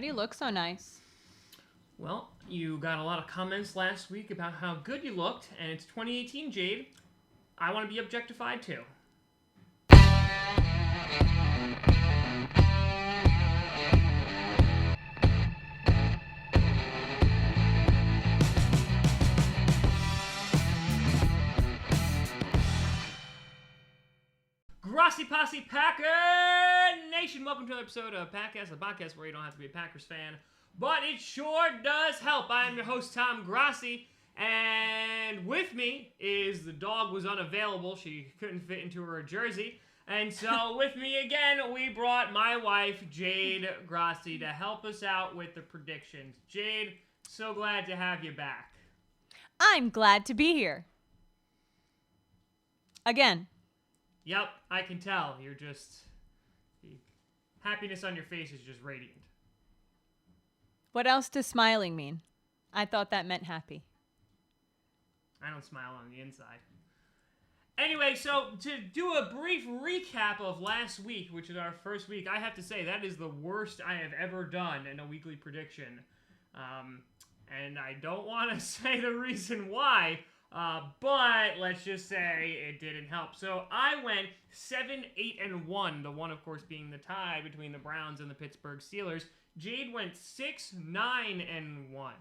Why do you look so nice? Well, you got a lot of comments last week about how good you looked, and it's 2018, Jade. I want to be objectified too. Grassy Posse Packer Nation! Welcome to another episode of Packcast, the podcast where you don't have to be a Packers fan, but it sure does help. I am your host, Tom Grassi, and with me is the dog was unavailable. She couldn't fit into her jersey. And so with me again, we brought my wife, Jade Grassi, to help us out with the predictions. Jade, so glad to have you back. I'm glad to be here. Again. Yep, I can tell. You're just... the happiness on your face is just radiant. What else does smiling mean? I thought that meant happy. I don't smile on the inside. Anyway, so to do a brief recap of last week, which is our first week, I have to say that is the worst I have ever done in a weekly prediction. And I don't want to say the reason why, but let's just say it didn't help. So I went 7-8-1, the one, of course, being the tie between the Browns and the Pittsburgh Steelers. Jade went 6-9-1.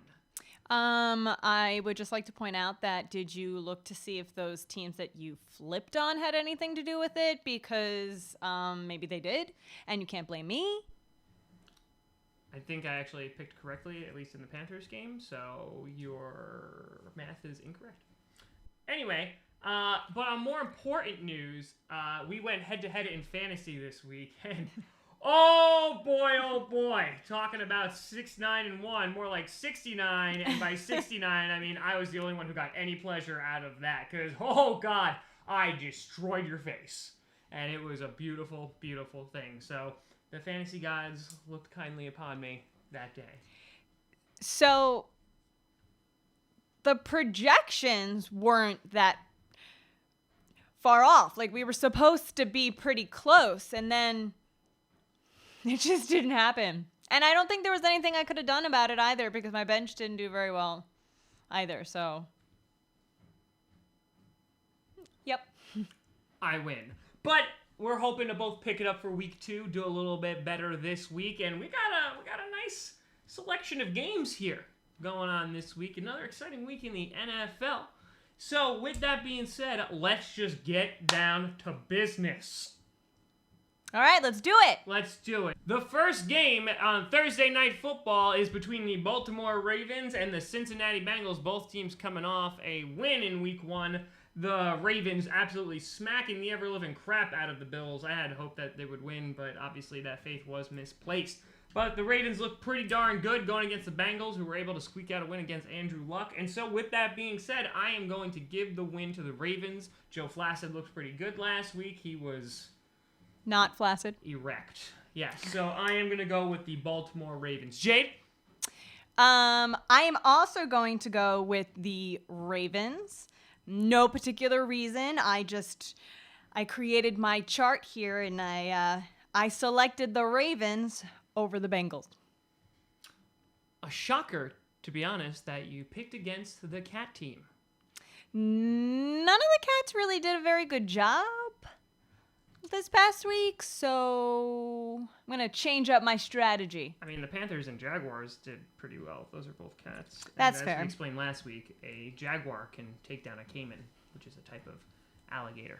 I would just like to point out that did you look to see if those teams that you flipped on had anything to do with it? Because maybe they did, and you can't blame me. I think I actually picked correctly, at least in the Panthers game, so your math is incorrect. Anyway, but on more important news, we went head-to-head in fantasy this week, and oh boy, talking about 6-9-1, more like 69, and by 69, I mean I was the only one who got any pleasure out of that, because, oh God, I destroyed your face, and it was a beautiful, beautiful thing. So the fantasy gods looked kindly upon me that day. So the projections weren't that far off. Like, we were supposed to be pretty close, and then it just didn't happen. And I don't think there was anything I could have done about it either, because my bench didn't do very well either. So, yep. I win. But we're hoping to both pick it up for week 2, do a little bit better this week, and we got a nice selection of games here going on this week. Another exciting week in the NFL. So, with that being said, let's just get down to business. All right, let's do it. Let's do it. The first game on Thursday Night Football is between the Baltimore Ravens and the Cincinnati Bengals, both teams coming off a win in week 1. The Ravens absolutely smacking the ever-living crap out of the Bills. I had hoped that they would win, but obviously that faith was misplaced. But the Ravens looked pretty darn good going against the Bengals, who were able to squeak out a win against Andrew Luck. And so with that being said, I am going to give the win to the Ravens. Joe Flacco looked pretty good last week. He was not flaccid. Erect. Yes, so I am going to go with the Baltimore Ravens. Jade? I am also going to go with the Ravens. No particular reason. I created my chart here, and I selected the Ravens over the Bengals. A shocker, to be honest, that you picked against the Cat team. None of the Cats really did a very good job this past week, so I'm going to change up my strategy. I mean, the Panthers and Jaguars did pretty well. Those are both cats. That's and fair. As we explained last week, a jaguar can take down a caiman, which is a type of alligator.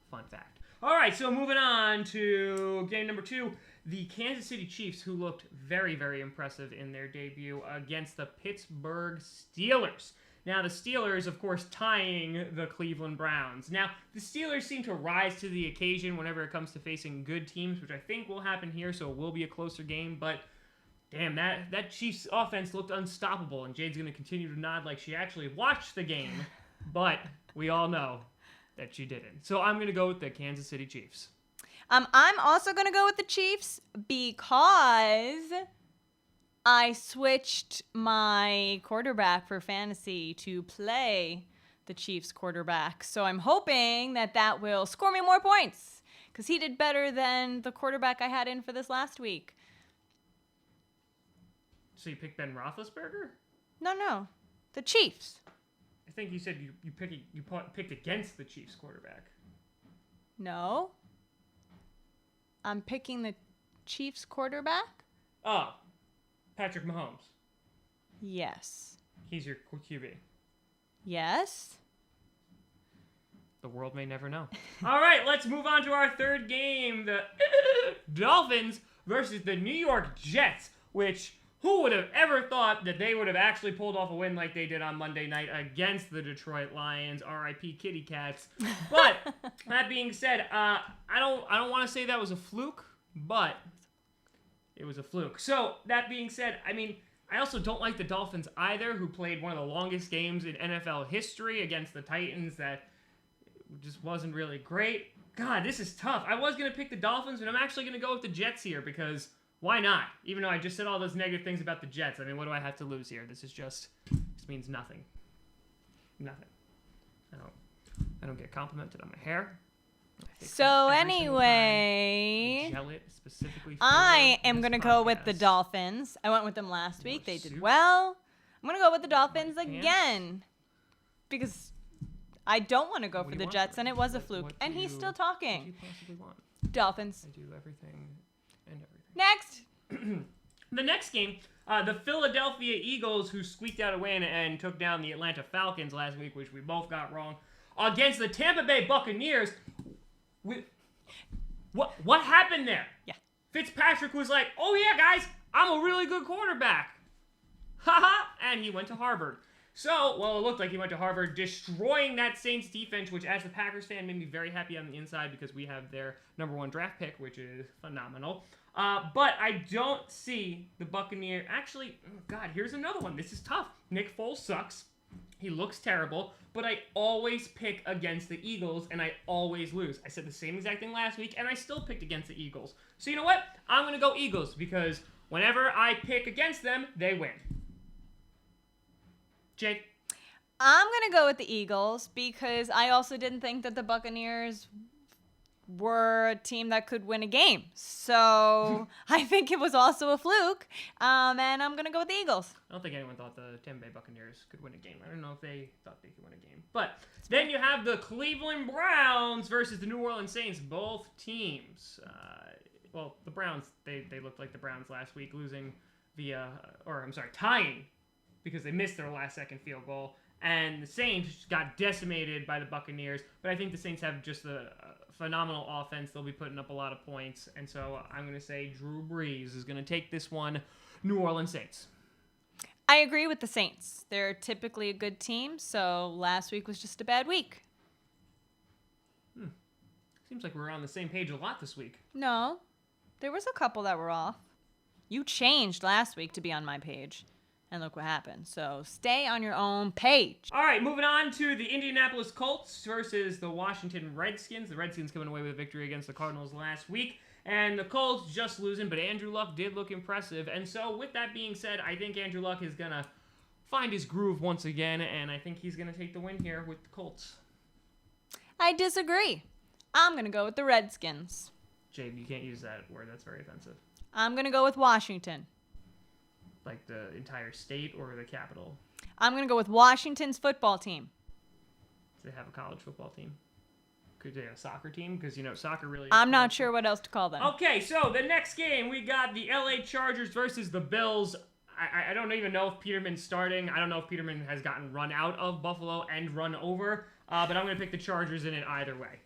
Fun fact. All right, so moving on to game number 2. The Kansas City Chiefs, who looked very, very impressive in their debut against the Pittsburgh Steelers. Now, the Steelers, of course, tying the Cleveland Browns. Now, the Steelers seem to rise to the occasion whenever it comes to facing good teams, which I think will happen here, so it will be a closer game. But, damn, that Chiefs offense looked unstoppable, and Jade's going to continue to nod like she actually watched the game. But we all know that she didn't. So I'm going to go with the Kansas City Chiefs. I'm also going to go with the Chiefs because I switched my quarterback for fantasy to play the Chiefs quarterback. So I'm hoping that will score me more points because he did better than the quarterback I had in for this last week. So you picked Ben Roethlisberger? No. The Chiefs. I think you said you picked against the Chiefs quarterback. No. I'm picking the Chiefs quarterback? Oh, Patrick Mahomes. Yes. He's your QB. Yes. The world may never know. All right, let's move on to our third game. The Dolphins versus the New York Jets, which who would have ever thought that they would have actually pulled off a win like they did on Monday night against the Detroit Lions, RIP Kitty Cats. But that being said, I don't want to say that was a fluke, but it was a fluke. So that being said, I mean, I also don't like the Dolphins either, who played one of the longest games in NFL history against the Titans that just wasn't really great. God, this is tough. I was going to pick the Dolphins, but I'm actually going to go with the Jets here because why not? Even though I just said all those negative things about the Jets. I mean, what do I have to lose here? This means nothing. Nothing. I don't get complimented on my hair. So anyway, I am going to go with the Dolphins. I went with them last week. They did well. I'm going to go with the Dolphins again because I don't want to go for the Jets, and it was a fluke. And he's still talking. What do you possibly want? Dolphins. I do everything and everything. Next. The next game, the Philadelphia Eagles, who squeaked out a win and took down the Atlanta Falcons last week, which we both got wrong, against the Tampa Bay Buccaneers. What happened there? Yeah. Fitzpatrick was like, oh yeah, guys, I'm a really good quarterback. Haha. And he went to Harvard. So, well, it looked like he went to Harvard, destroying that Saints defense, which as a Packers fan made me very happy on the inside because we have their #1 draft pick, which is phenomenal. But I don't see the Buccaneers. Actually, oh God, here's another one. This is tough. Nick Foles sucks. He looks terrible, but I always pick against the Eagles, and I always lose. I said the same exact thing last week, and I still picked against the Eagles. So you know what? I'm going to go Eagles because whenever I pick against them, they win. Jake? I'm going to go with the Eagles because I also didn't think that the Buccaneers were a team that could win a game. So I think it was also a fluke, and I'm going to go with the Eagles. I don't think anyone thought the Tampa Bay Buccaneers could win a game. I don't know if they thought they could win a game. But then you have the Cleveland Browns versus the New Orleans Saints. Both teams. Well, the Browns, they looked like the Browns last week, tying because they missed their last-second field goal. And the Saints got decimated by the Buccaneers. But I think the Saints have just a phenomenal offense. They'll be putting up a lot of points. And so I'm going to say Drew Brees is going to take this one. New Orleans Saints. I agree with the Saints. They're typically a good team, so last week was just a bad week. Seems like we're on the same page a lot this week. No, there was a couple that were off. You changed last week to be on my page. And look what happened. So stay on your own page. All right, moving on to the Indianapolis Colts versus the Washington Redskins. The Redskins coming away with a victory against the Cardinals last week. And the Colts just losing, but Andrew Luck did look impressive. And so with that being said, I think Andrew Luck is going to find his groove once again. And I think he's going to take the win here with the Colts. I disagree. I'm going to go with the Redskins. Jade, you can't use that word. That's very offensive. I'm going to go with Washington. Like the entire state or the capital? I'm going to go with Washington's football team. Do they have a college football team? Could they have a soccer team? Because, soccer really... I'm not sure what else to call them. Okay, so the next game, we got the LA Chargers versus the Bills. I don't even know if Peterman's starting. I don't know if Peterman has gotten run out of Buffalo and run over. But I'm going to pick the Chargers in it either way.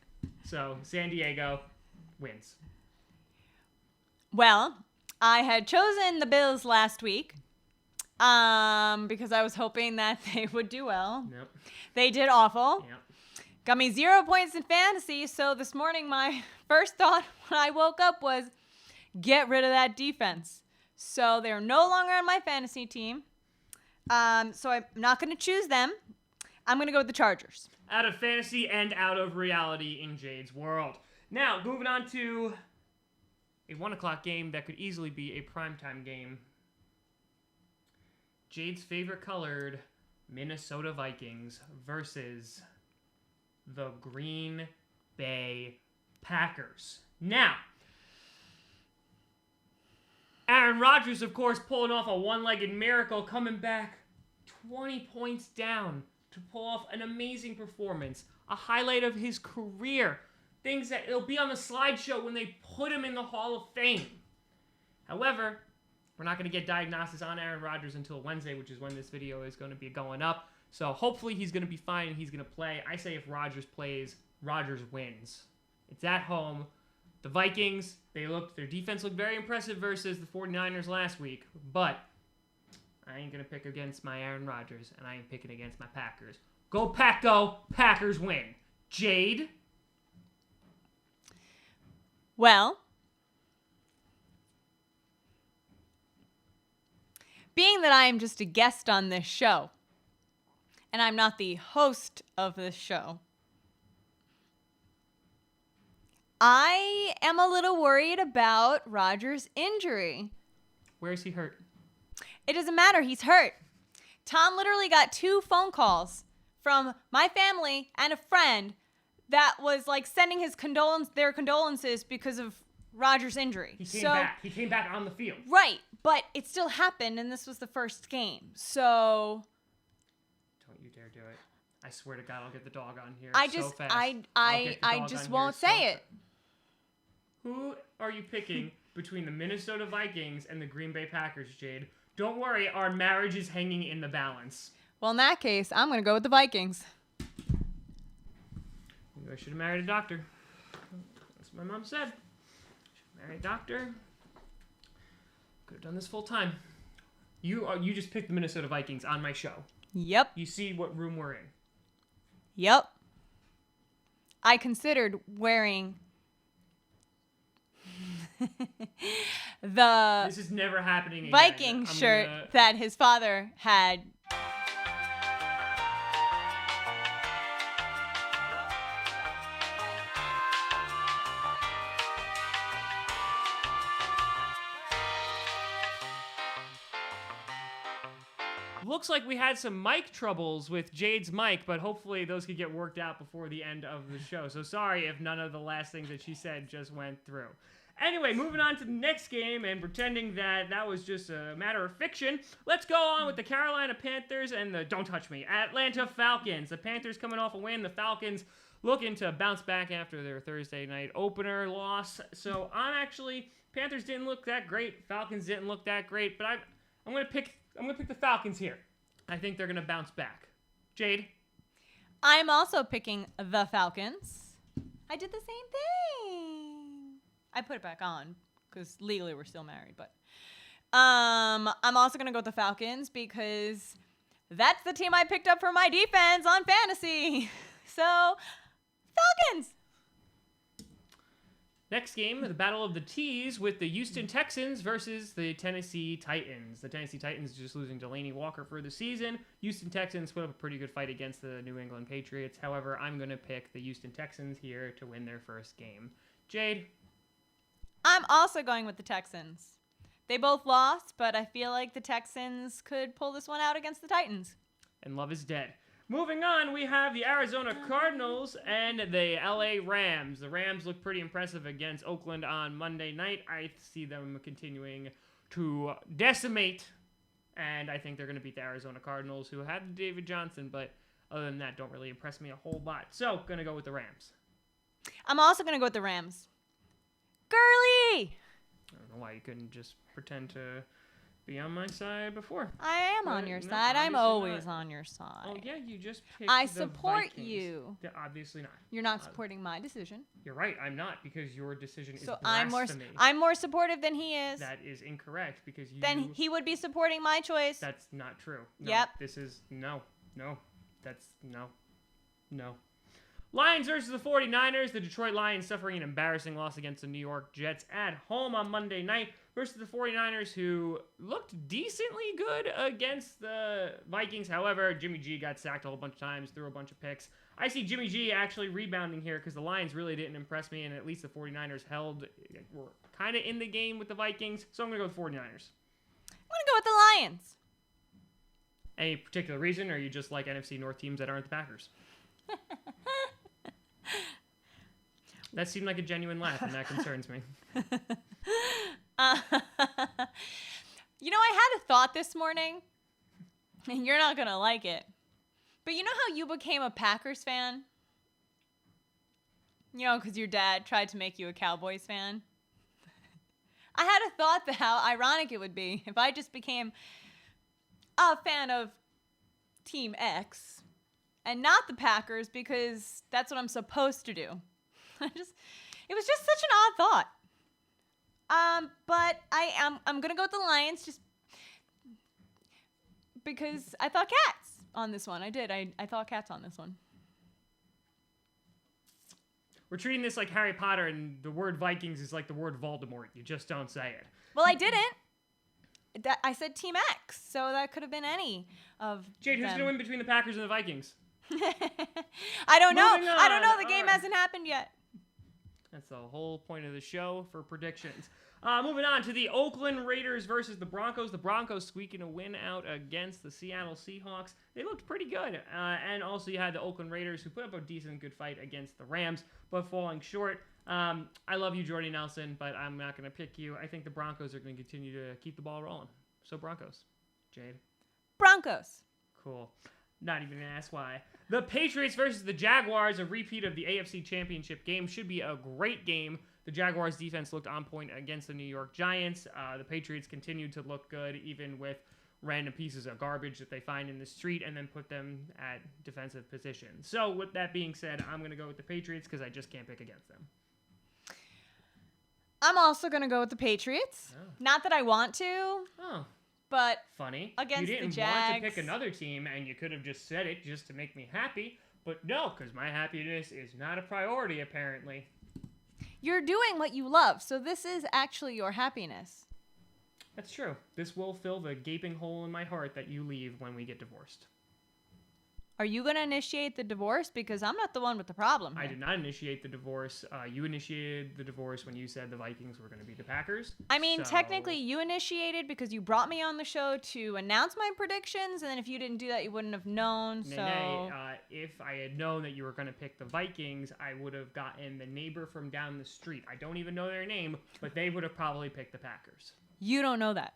So, San Diego wins. Well, I had chosen the Bills last week because I was hoping that they would do well. Yep. They did awful. Yep. Got me 0 points in fantasy, so this morning my first thought when I woke up was get rid of that defense. So they're no longer on my fantasy team. So I'm not going to choose them. I'm going to go with the Chargers. Out of fantasy and out of reality in Jade's world. Now, moving on to a 1 o'clock game that could easily be a primetime game. Jade's favorite colored Minnesota Vikings versus the Green Bay Packers. Now, Aaron Rodgers, of course, pulling off a one-legged miracle, coming back 20 points down to pull off an amazing performance, a highlight of his career, things that it'll be on the slideshow when they put him in the Hall of Fame. However, we're not going to get diagnosis on Aaron Rodgers until Wednesday, which is when this video is going to be going up. So hopefully he's going to be fine and he's going to play. I say if Rodgers plays, Rodgers wins. It's at home. The Vikings, their defense looked very impressive versus the 49ers last week, but I ain't going to pick against my Aaron Rodgers, and I ain't picking against my Packers. Go Pack Go! Packers win. Jade? Well, being that I am just a guest on this show, and I'm not the host of this show, I am a little worried about Rodgers' injury. Where is he hurt? It doesn't matter. He's hurt. Tom literally got 2 phone calls from my family and a friend that was like sending their condolences because of Rodgers' injury. He came back. He came back on the field. Right, but it still happened, and this was the first game. So Don't you dare do it. I swear to God, I'll get the dog on here I so just fast. I just won't say it. Who are you picking between the Minnesota Vikings and the Green Bay Packers, Jade? Don't worry, our marriage is hanging in the balance. Well, in that case, I'm going to go with the Vikings. Maybe I should have married a doctor. That's what my mom said. Should marry a doctor. Could have done this full time. You just picked the Minnesota Vikings on my show. Yep. You see what room we're in. Yep. I considered wearing the This is never happening again. Viking shirt that his father had. Looks like we had some mic troubles with Jade's mic, but hopefully those could get worked out before the end of the show. So sorry if none of the last things that she said just went through. Anyway, moving on to the next game and pretending that was just a matter of fiction, let's go on with the Carolina Panthers and the, don't touch me, Atlanta Falcons. The Panthers coming off a win, the Falcons looking to bounce back after their Thursday night opener loss. So Panthers didn't look that great, Falcons didn't look that great, but I'm going to pick the Falcons here. I think they're going to bounce back. Jade? I'm also picking the Falcons. I did the same thing. I put it back on because legally we're still married, but I'm also going to go with the Falcons because that's the team I picked up for my defense on fantasy. So, Falcons. Next game, the Battle of the T's with the Houston Texans versus the Tennessee Titans. The Tennessee Titans just losing Delaney Walker for the season. Houston Texans put up a pretty good fight against the New England Patriots. However, I'm going to pick the Houston Texans here to win their first game. Jade? I'm also going with the Texans. They both lost, but I feel like the Texans could pull this one out against the Titans. And love is dead. Moving on, we have the Arizona Cardinals and the LA Rams. The Rams look pretty impressive against Oakland on Monday night. I see them continuing to decimate, and I think they're going to beat the Arizona Cardinals, who had David Johnson, but other than that, don't really impress me a whole lot. So, going to go with the Rams. I'm also going to go with the Rams. Girly! I don't know why you couldn't just pretend to be on my side before. I am on your side. I'm always on your side. Oh, yeah, you just picked I the support Vikings. you. Yeah, obviously not. You're not supporting my decision. You're right, I'm not, because your decision is So blasphemy. I'm more supportive than he is. That is incorrect, because you... Then he would be supporting my choice. That's not true. No, Yep. This is... No. That's... No. Lions versus the 49ers. The Detroit Lions suffering an embarrassing loss against the New York Jets at home on Monday night versus the 49ers, who looked decently good against the Vikings. However, Jimmy G got sacked a whole bunch of times, threw a bunch of picks. I see Jimmy G actually rebounding here because the Lions really didn't impress me, and at least the 49ers were kind of in the game with the Vikings. So I'm going to go with 49ers. I'm going to go with the Lions. Any particular reason, or are you just like NFC North teams that aren't the Packers? That seemed like a genuine laugh, and that concerns me. thought this morning, and you're not going to like it. But you know how you became a Packers fan? You know, because your dad tried to make you a Cowboys fan? I had a thought that how ironic it would be if I just became a fan of Team X and not the Packers because that's what I'm supposed to do. It was just such an odd thought. But I'm gonna go with the Lions just because I thought cats on this one. I did. I thought cats on this one. We're treating this like Harry Potter, and the word Vikings is like the word Voldemort. You just don't say it. Well, I didn't. I said Team X, so that could have been any of Jade, who's them. gonna win between the Packers and the Vikings? I don't know. Moving I don't know. on. The game All right. hasn't happened yet. That's the whole point of the show for predictions. Moving on to the Oakland Raiders versus the Broncos. The Broncos squeaking a win out against the Seattle Seahawks. They looked pretty good. And also you had the Oakland Raiders who put up a decent good fight against the Rams, but falling short. I love you, Jordy Nelson, but I'm not going to pick you. I think the Broncos are going to continue to keep the ball rolling. So Broncos. Jade? Broncos. Cool. Not even going to ask why. The Patriots versus the Jaguars, a repeat of the AFC Championship game. Should be a great game. The Jaguars defense looked on point against the New York Giants. The Patriots continued to look good, even with random pieces of garbage that they find in the street and then put them at defensive positions. So with that being said, I'm going to go with the Patriots because I just can't pick against them. I'm also going to go with the Patriots. Oh. Not that I want to, Oh, but funny. Against you didn't the want to Jags. pick another team, and you could have just said it just to make me happy. But no, because my happiness is not a priority, apparently. you're doing what you love, so this is actually your happiness. That's true. This will fill the gaping hole in my heart that you leave when we get divorced. Are you going to initiate the divorce? Because I'm not the one with the problem here. I did not initiate the divorce. You initiated the divorce when you said the Vikings were going to be the Packers. I mean, So- technically, you initiated because you brought me on the show to announce my predictions, and then if you didn't do that, you wouldn't have known. If I had known that you were going to pick the Vikings, I would have gotten the neighbor from down the street. I don't even know their name, but they would have probably picked the Packers. You don't know that.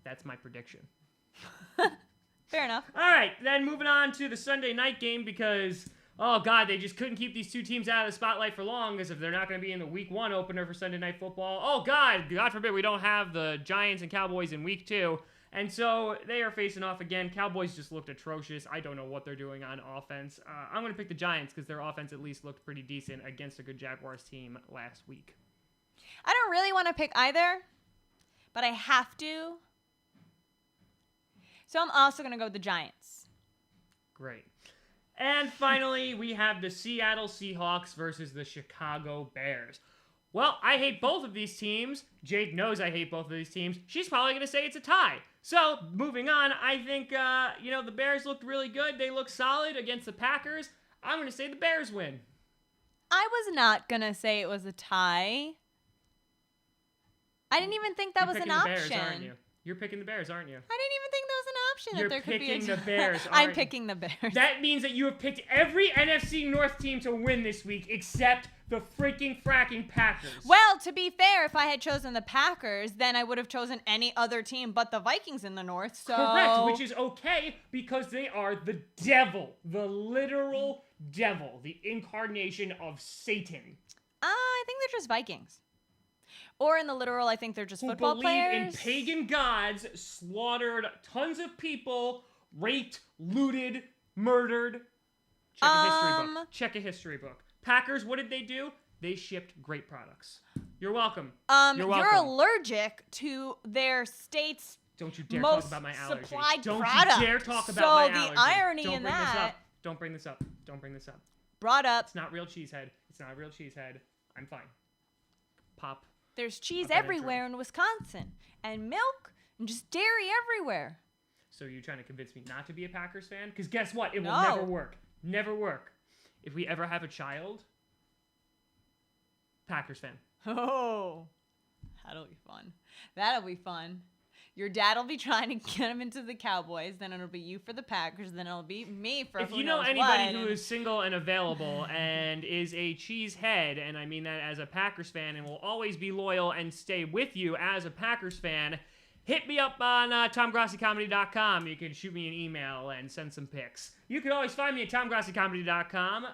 That's my prediction. Fair enough. All right, then moving on to the Sunday night game because, oh, God, they just couldn't keep these two teams out of the spotlight for long as if they're not going to be in the Week 1 opener for Sunday Night Football. Oh, God forbid we don't have the Giants and Cowboys in Week 2. And so they are facing off again. Cowboys just looked atrocious. I don't know what they're doing on offense. I'm going to pick the Giants because their offense at least looked pretty decent against a good Jaguars team last week. I don't really want to pick either, but I have to. So I'm also going to go with the Giants. Great. And finally, we have the Seattle Seahawks versus the Chicago Bears. Well, I hate both of these teams. Jade knows I hate both of these teams. She's probably going to say it's a tie. So, moving on, I think, the Bears looked really good. They looked solid against the Packers. I'm going to say the Bears win. I was not going to say it was a tie. I didn't even think that was an option. You're picking the Bears, aren't you? You're picking the Bears, aren't you? I didn't even think that was an option. You're that there could be picking a the Bears, I'm aren't you? picking the Bears. That means that you have picked every NFC North team to win this week except the freaking fracking Packers. Well, to be fair, if I had chosen the Packers, then I would have chosen any other team but the Vikings in the North. So Correct, which is okay because they are the devil, the literal devil, the incarnation of Satan. I think they're just Vikings. Or in the literal, I think they're just Who football believe players. in pagan gods, slaughtered tons of people, raped, looted, murdered. Check a history book. Check a history book. Packers, what did they do? They shipped great products. You're welcome. You're welcome. allergic to their state's Don't you dare most talk about my allergies. supplied Don't product. you dare talk about So my the allergies. irony Don't in bring this that- up. Don't bring this up. Don't bring this up. brought up. It's not real cheesehead. It's not real cheesehead. I'm fine. Pop. There's cheese a better everywhere in Wisconsin, and milk, and just dairy everywhere. So you're trying to convince me not to be a Packers fan? Because guess what? It will No. never work. Never work. If we ever have a child, Packers fan. Oh, that'll be fun. That'll be fun. Your dad will be trying to get him into the Cowboys. Then it'll be you for the Packers. Then it'll be me for if who you know knows anybody what, who is single and available and is a cheesehead, and I mean that as a Packers fan, and will always be loyal and stay with you as a Packers fan, hit me up on TomGrassiComedy.com. You can shoot me an email and send some pics. You can always find me at TomGrassiComedy.com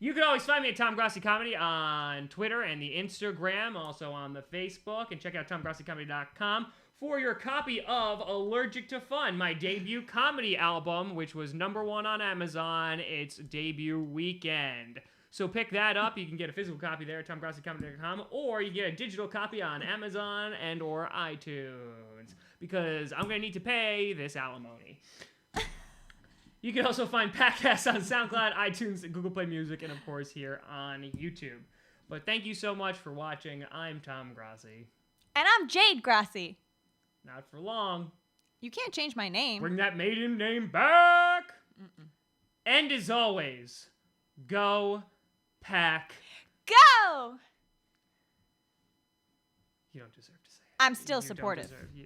You can always find me at Tom Grassi Comedy on Twitter and the Instagram, also on the Facebook, and check out TomGrassiComedy.com for your copy of Allergic to Fun, my debut comedy album, which was #1 on Amazon its debut weekend. So pick that up. You can get a physical copy there at TomGrassiComedy.com, or you get a digital copy on Amazon and or iTunes, because I'm going to need to pay this alimony. You can also find podcasts on SoundCloud, iTunes, Google Play Music, and of course here on YouTube. But thank you so much for watching. I'm Tom Grassi. And I'm Jade Grassi. Not for long. You can't change my name. Bring that maiden name back. And as always, go Pack. Go! You don't deserve to say it. I'm still You don't supportive. deserve- yeah.